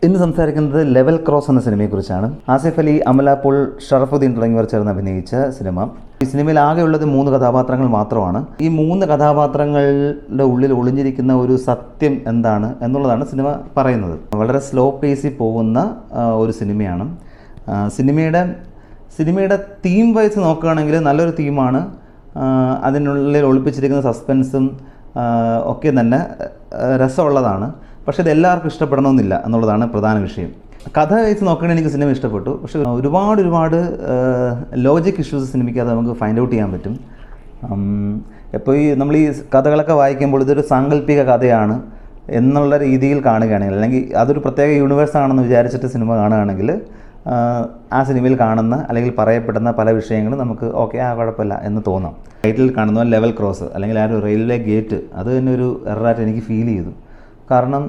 ഇന്ന് സംസാരിക്കുന്നത് level cross എന്ന സിനിമയെക്കുറിച്ചാണ്. ആസിഫ് അലി, അമല പോൾ, ഷറഫുദ്ദീൻ തുടങ്ങിയവർ ചേർന്ന് അഭിനയിച്ച സിനിമ. ഈ സിനിമയിൽ ആകെയുള്ളത് 3 കഥാപാത്രങ്ങൾ മാത്രമാണ്. ഈ 3 കഥാപാത്രങ്ങളുടെ ഉള്ളിൽ ഒളിഞ്ഞിരിക്കുന്ന ഒരു സത്യം എന്താണ് എന്നുള്ളതാണ് സിനിമ പറയുന്നത്. വളരെ സ്ലോ പേസിൽ പോകുന്ന ഒരു സിനിമയാണ്. സിനിമയുടെ തീം വൈസ് നോക്കുകയാണെങ്കിൽ നല്ലൊരു തീമാണ്. അതിനുള്ളിൽ ഒളിപ്പിച്ചിരിക്കുന്ന സസ്പെൻസും ഒക്കെ തന്നെ രസമുള്ളതാണ്. പക്ഷേ ഇത് എല്ലാവർക്കും ഇഷ്ടപ്പെടണമെന്നില്ല എന്നുള്ളതാണ് പ്രധാന വിഷയം. കഥ വെച്ച് നോക്കുകയാണെങ്കിൽ എനിക്ക് സിനിമ ഇഷ്ടപ്പെട്ടു. പക്ഷേ ഒരുപാട് ലോജിക് ഇഷ്യൂസ് സിനിമയ്ക്ക് അത് നമുക്ക് ഫൈൻഡ് ഔട്ട് ചെയ്യാൻ പറ്റും. ഇപ്പോൾ നമ്മൾ ഈ കഥകളൊക്കെ വായിക്കുമ്പോൾ ഇതൊരു സാങ്കല്പിക കഥയാണ് എന്നുള്ള രീതിയിൽ കാണുകയാണെങ്കിൽ, അല്ലെങ്കിൽ അതൊരു പ്രത്യേക യൂണിവേഴ്സ് ആണെന്ന് വിചാരിച്ചിട്ട് സിനിമ കാണുകയാണെങ്കിൽ ആ സിനിമയിൽ കാണുന്ന അല്ലെങ്കിൽ പറയപ്പെടുന്ന പല വിഷയങ്ങളും നമുക്ക് കുഴപ്പമില്ല എന്ന് തോന്നാം. ടൈറ്റിൽ കാണുന്ന ലെവൽ ക്രോസ് അല്ലെങ്കിൽ ആ ഒരു റെയിൽവേ ഗേറ്റ്, അത് തന്നെ ഒരു എററായിട്ട് എനിക്ക് ഫീൽ ചെയ്തു. കാരണം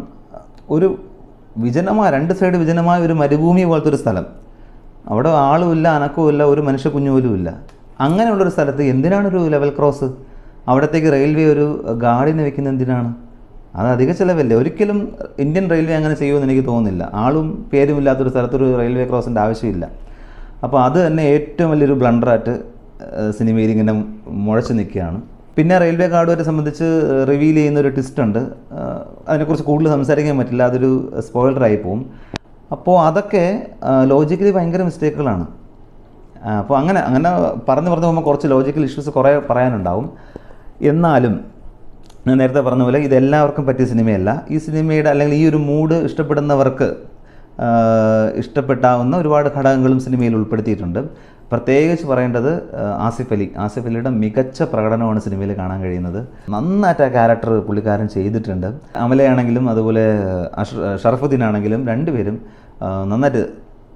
ഒരു വിജനമായ 2 സൈഡ് വിജനമായ ഒരു മരുഭൂമി പോലത്തെ ഒരു സ്ഥലം, അവിടെ ആളുമില്ല, അനക്കവുമില്ല, ഒരു മനുഷ്യ കുഞ്ഞുപോലുമില്ല. അങ്ങനെയുള്ളൊരു സ്ഥലത്ത് എന്തിനാണൊരു ലെവൽ ക്രോസ്? അവിടത്തേക്ക് റെയിൽവേ ഒരു ഗാർഡിനെ വെക്കുന്നത് എന്തിനാണ്? അത് അധിക ചിലവല്ലേ. ഒരിക്കലും ഇന്ത്യൻ റെയിൽവേ അങ്ങനെ ചെയ്യുമെന്ന് എനിക്ക് തോന്നുന്നില്ല. ആളും പേരുമില്ലാത്തൊരു സ്ഥലത്തൊരു റെയിൽവേ ക്രോസിൻ്റെ ആവശ്യമില്ല. അപ്പോൾ അത് തന്നെ ഏറ്റവും വലിയൊരു ബ്ലണ്ടറായിട്ട് സിനിമയിൽ ഇങ്ങനെ മുഴച്ച് നിൽക്കുകയാണ്. പിന്നെ റെയിൽവേ ഗാർഡുമായിട്ട് സംബന്ധിച്ച് റിവീൽ ചെയ്യുന്ന ഒരു ട്വിസ്റ്റ് ഉണ്ട്. അതിനെക്കുറിച്ച് കൂടുതൽ സംസാരിക്കാൻ പറ്റില്ല, അതൊരു സ്പോയിലറായി പോവും. അപ്പോൾ അതൊക്കെ ലോജിക്കലി ഭയങ്കര മിസ്റ്റേക്കുകളാണ്. അപ്പോൾ അങ്ങനെ പറഞ്ഞു പോകുമ്പോൾ കുറച്ച് ലോജിക്കൽ ഇഷ്യൂസ് കുറേ പറയാനുണ്ടാവും. എന്നാലും ഞാൻ നേരത്തെ പറഞ്ഞ പോലെ ഇതെല്ലാവർക്കും പറ്റിയ സിനിമയല്ല. ഈ സിനിമയുടെ അല്ലെങ്കിൽ ഈ ഒരു മൂഡ് ഇഷ്ടപ്പെടുന്നവർക്ക് ഇഷ്ടപ്പെട്ടാവുന്ന ഒരുപാട് ഘടകങ്ങളും സിനിമയിൽ ഉൾപ്പെടുത്തിയിട്ടുണ്ട്. പ്രത്യേകിച്ച് പറയേണ്ടത് ആസിഫ് അലിയുടെ മികച്ച പ്രകടനമാണ് സിനിമയിൽ കാണാൻ കഴിയുന്നത്. നന്നായിട്ട് ആ ക്യാരക്ടർ പുള്ളിക്കാരൻ ചെയ്തിട്ടുണ്ട്. അമലയാണെങ്കിലും അതുപോലെ ഷറഫുദ്ദീൻ ആണെങ്കിലും രണ്ടുപേരും നന്നായിട്ട്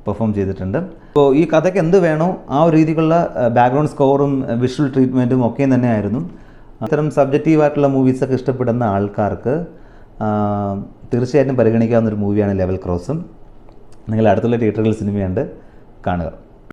പെർഫോം ചെയ്തിട്ടുണ്ട്. അപ്പോൾ ഈ കഥയ്ക്ക് എന്ത് വേണോ ആ ഒരു രീതിക്കുള്ള ബാക്ക്ഗ്രൗണ്ട് സ്കോറും വിഷ്വൽ ട്രീറ്റ്മെൻറ്റും ഒക്കെ തന്നെയായിരുന്നു. അത്തരം സബ്ജക്റ്റീവായിട്ടുള്ള മൂവീസൊക്കെ ഇഷ്ടപ്പെടുന്ന ആൾക്കാർക്ക് തീർച്ചയായിട്ടും പരിഗണിക്കാവുന്നൊരു മൂവിയാണ് ലെവൽ ക്രോസും. നിങ്ങൾ അടുത്തുള്ള തിയേറ്ററുകളിൽ സിനിമയുണ്ട്, കാണുക.